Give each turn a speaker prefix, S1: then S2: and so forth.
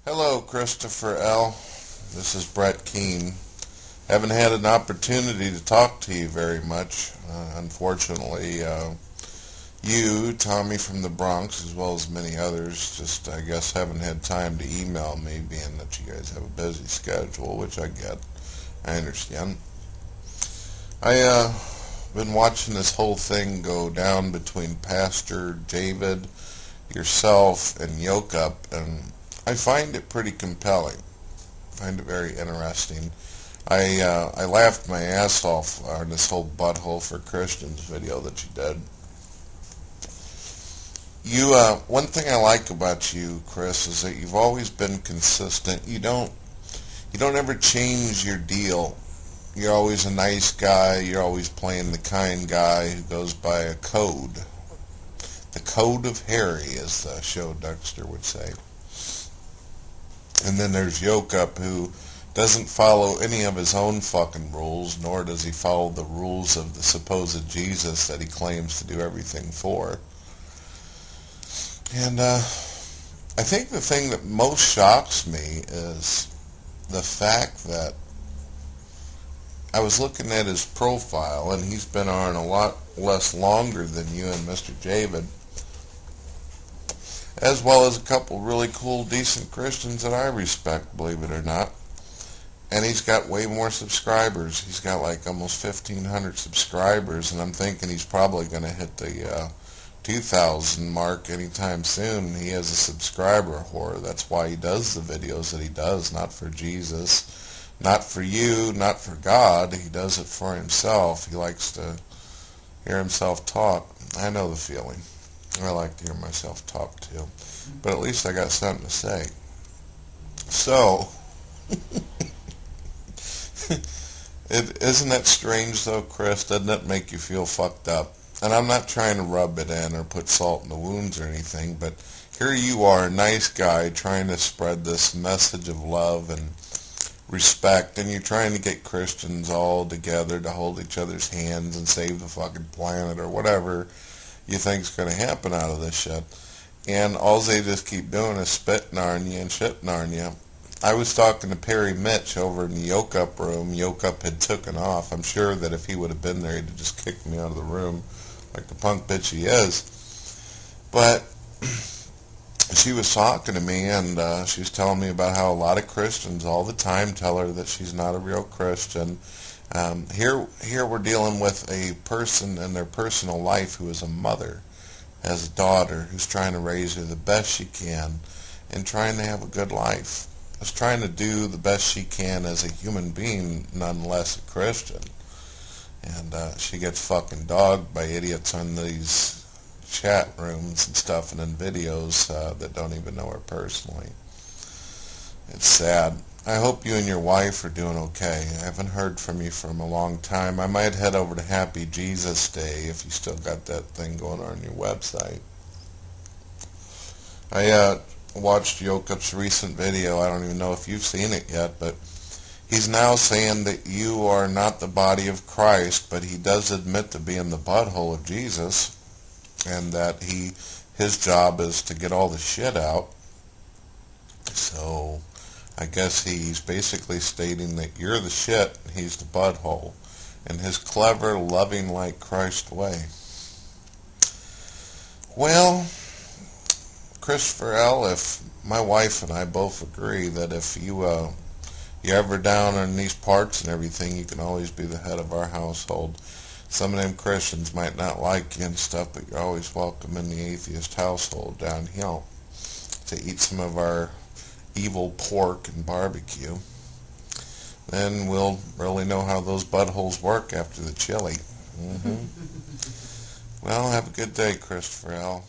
S1: Hello, Christopher L. This is Brett Keene. Haven't had an opportunity to talk to you very much. Unfortunately, you, Tommy from the Bronx, as well as many others, just, I guess, haven't had time to email me, being that you guys have a busy schedule, which I get. I understand. I been watching this whole thing go down between Pastor David, yourself, and Yokeup, and I find it pretty compelling. I find it very interesting. I laughed my ass off on this whole butthole for Christians video that you did. One thing I like about you, Chris, is that you've always been consistent. You don't ever change your deal. You're always a nice guy. You're always playing the kind guy who goes by a code. The code of Harry, as the show Dexter would say. And then there's Yokeup, who doesn't follow any of his own fucking rules, nor does he follow the rules of the supposed Jesus that he claims to do everything for. And I think the thing that most shocks me is the fact that I was looking at his profile, and he's been on a lot less longer than you and Mr. David, as well as a couple really cool, decent Christians that I respect, believe it or not. And he's got way more subscribers. He's got like almost 1,500 subscribers, and I'm thinking he's probably going to hit the 2,000 mark anytime soon. He has a subscriber whore. That's why he does the videos that he does, not for Jesus, not for you, not for God. He does it for himself. He likes to hear himself talk. I know the feeling. I like to hear myself talk too. But at least I got something to say. So, isn't that strange though, Chris? Doesn't that make you feel fucked up? And I'm not trying to rub it in or put salt in the wounds or anything, but here you are, a nice guy, trying to spread this message of love and respect, and you're trying to get Christians all together to hold each other's hands and save the fucking planet or whatever you think's going to happen out of this shit. And all they just keep doing is spitting on you and shitting on you. I was talking to Parrymich over in the Yokeup room. Yokeup had taken off. I'm sure that if he would have been there, he'd have just kicked me out of the room like the punk bitch he is. But she was talking to me, and she was telling me about how a lot of Christians all the time tell her that she's not a real Christian. Here we're dealing with a person in their personal life who is a mother, has a daughter, who's trying to raise her the best she can and trying to have a good life. Is trying to do the best she can as a human being, nonetheless a Christian. And she gets fucking dogged by idiots on these chat rooms and stuff and in videos that don't even know her personally. It's sad. I hope you and your wife are doing okay. I haven't heard from you from a long time. I might head over to Happy Jesus Day if you still got that thing going on your website. I watched Yokeup's recent video. I don't even know if you've seen it yet, but he's now saying that you are not the body of Christ, but he does admit to being the butthole of Jesus, and that his job is to get all the shit out. So I guess he's basically stating that you're the shit and he's the butthole, in his clever, loving like Christ way. Well, Christopher L., if my wife and I both agree that if you're ever down in these parts and everything, you can always be the head of our household. Some of them Christians might not like you and stuff, but you're always welcome in the atheist household down here to eat some of our evil pork and barbecue. Then we'll really know how those buttholes work after the chili. Well, have a good day, Christopher L.